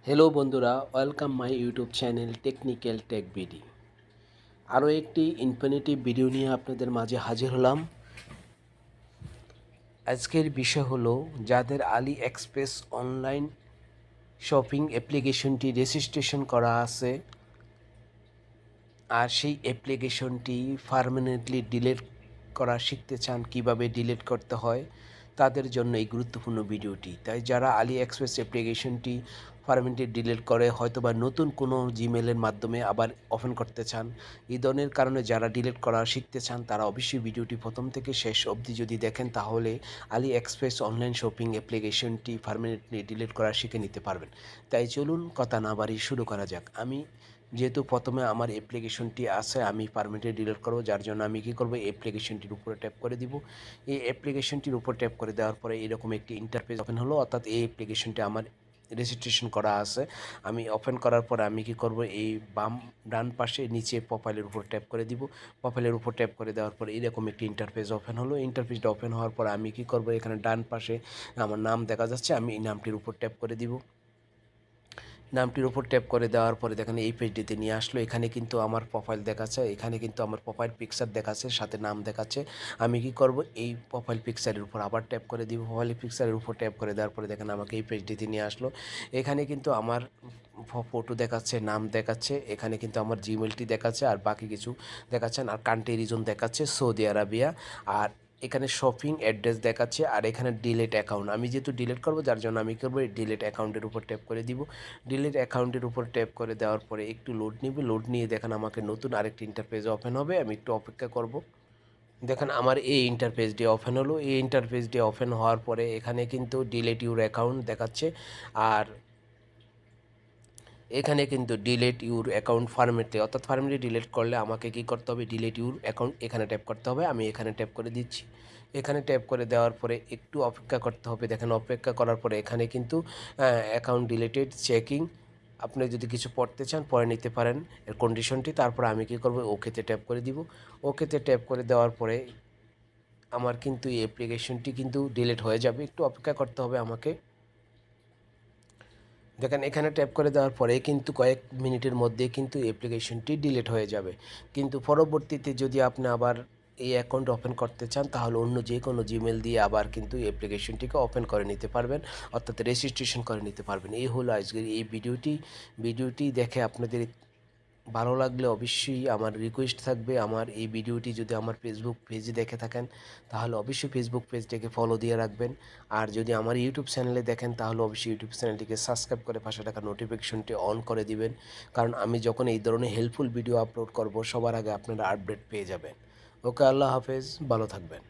Hello বন্ধুরা, welcome my YouTube channel technical tech BD. আরও একটি ইনফিনিটিভ ভিডিও নিয়ে আপনাদের মাঝে হাজির হলাম। আজকের বিষয় হলো, যাদের আলি এক্সপ্রেস অনলাইন শপিং অ্যাপ্লিকেশনটি রেজিস্ট্রেশন করা আছে আর সেই অ্যাপ্লিকেশনটি পার্মানেন্টলি ডিলিট করা শিখতে চান, কিভাবে ডিলিট করতে হয়, তাদের জন্য এই গুরুত্বপূর্ণ ভিডিওটি। তাই যারা আলি এক্সপ্রেস অ্যাপ্লিকেশনটি পার্মানেন্টলি ডিলিট করে হয়তোবা নতুন কোনো জিমেলের মাধ্যমে আবার ওপেন করতে চান, এই ধরনের কারণে যারা ডিলিট করা শিখতে চান তারা অবশ্যই ভিডিওটি প্রথম থেকে শেষ অবধি যদি দেখেন তাহলে আলি এক্সপ্রেস অনলাইন শপিং অ্যাপ্লিকেশনটি পার্মানেন্টলি ডিলিট করা শিখে নিতে পারবেন। তাই চলুন কথা না বাড়িয়ে শুরু করা যাক। আমি যেহেতু প্রথমে আমার অ্যাপ্লিকেশনটি আছে, আমি পারমিটে ডিলিট করবো, যার জন্য আমি কী করবো, অ্যাপ্লিকেশনটির উপরে ট্যাপ করে দিব। এই অ্যাপ্লিকেশনটির উপর ট্যাপ করে দেওয়ার পরে এরকম একটি ইন্টারফেস ওপেন হলো, অর্থাৎ এই অ্যাপ্লিকেশনটি আমার রেজিস্ট্রেশন করা আছে। আমি ওপেন করার পরে আমি কি করব, এই ডান পাশে নিচে প্রোফাইলের উপর ট্যাপ করে দিব। প্রোফাইলের উপর ট্যাপ করে দেওয়ার পরে এরকম একটি ইন্টারফেস ওপেন হলো। ইন্টারফেসটা ওপেন হওয়ার পর আমি কি করব, এখানে ডান পাশে আমার নাম দেখা যাচ্ছে, আমি এই নামটির উপর ট্যাপ করে দিব। নামটির উপর ট্যাপ করে দেওয়ার পরে দেখেন এই পেজটিতে নিয়ে আসলো। এখানে কিন্তু আমার প্রোফাইল দেখাচ্ছে, এখানে কিন্তু আমার প্রোফাইল পিকচার দেখাচ্ছে, সাথে নাম দেখাচ্ছে। আমি কি করব, এই প্রোফাইল পিকচারের উপর আবার ট্যাপ করে দিব। প্রোফাইল পিকচারের উপর ট্যাপ করে দেওয়ার পরে দেখেন আমাকে এই পেজটিতে নিয়ে আসলো। এখানে কিন্তু আমার ফটো দেখাচ্ছে, নাম দেখাচ্ছে, এখানে কিন্তু আমার জিমেলটি দেখাচ্ছে, আর বাকি কিছু দেখাচ্ছে আর কান্ট্রি রিজন দেখাচ্ছে সৌদি আরবিয়া। আর এখানে শপিং অ্যাড্রেস দেখাচ্ছে, আর এখানে ডিলিট অ্যাকাউন্ট। আমি যেহেতু ডিলিট করব, যার জন্য আমি করবো এই ডিলিট অ্যাকাউন্টের উপর ট্যাপ করে দিব। ডিলিট অ্যাকাউন্টের উপর ট্যাপ করে দেওয়ার পরে একটু লোড নিবে, লোড নিয়ে দেখেন আমাকে নতুন আরেকটি ইন্টারফেস ওপেন হবে। আমি একটু অপেক্ষা করব। দেখেন আমার এই ইন্টারফেসটি ওপেন হলো। এই ইন্টারফেসটি ওপেন হওয়ার পরে এখানে কিন্তু ডিলিট ইউর অ্যাকাউন্ট দেখাচ্ছে, আর এখানে কিন্তু ডিলিট ইউর অ্যাকাউন্ট পারমানেন্টলি, অর্থাৎ পারমানেন্টলি ডিলিট করলে আমাকে কী করতে হবে, ডিলিট ইউর অ্যাকাউন্ট এখানে ট্যাপ করতে হবে। আমি এখানে ট্যাপ করে দিচ্ছি। এখানে ট্যাপ করে দেওয়ার পরে একটু অপেক্ষা করতে হবে। দেখেন অপেক্ষা করার পরে এখানে কিন্তু অ্যাকাউন্ট ডিলিটেড চেকিং, আপনি যদি কিছু পড়তে চান পড়ে নিতে পারেন এর কন্ডিশনটি। তারপরে আমি কী করব, ওকেতে ট্যাপ করে দিব। ওকেতে ট্যাপ করে দেওয়ার পরে আমার কিন্তু এই অ্যাপ্লিকেশনটি কিন্তু ডিলিট হয়ে যাবে। একটু অপেক্ষা করতে হবে আমাকে। দেখেন এখানে ট্যাপ করে দেওয়ার পরে কিন্তু কয়েক মিনিটের মধ্যে কিন্তু অ্যাপ্লিকেশনটি ডিলিট হয়ে যাবে। কিন্তু পরবর্তীতে যদি আপনি আবার এই অ্যাকাউন্ট ওপেন করতে চান তাহলে অন্য যে কোনো জিমেল দিয়ে আবার কিন্তু অ্যাপ্লিকেশনটিকে ওপেন করে নিতে পারবেন, অর্থাৎ রেজিস্ট্রেশন করে নিতে পারবেন। এই হলো আজকের এই ভিডিওটি দেখে আপনাদের ভালো লাগলে অবশ্যই আমার রিকোয়েস্ট থাকবে, আমার এই ভিডিওটি যদি আমার ফেসবুক পেজে দেখে থাকেন তাহলে অবশ্যই ফেসবুক পেজটাকে ফলো দিয়ে রাখবেন। আর যদি আমার ইউটিউব চ্যানেলে দেখেন তাহলে অবশ্যই ইউটিউব চ্যানেলটিকে সাবস্ক্রাইব করে পাশে থাকা নোটিফিকেশনটি অন করে দিবেন, কারণ আমি যখন এই ধরনের হেল্পফুল ভিডিও আপলোড করব সবার আগে আপনারা আপডেট পেয়ে যাবেন। ওকে, আল্লাহ হাফেজ, ভালো থাকবেন।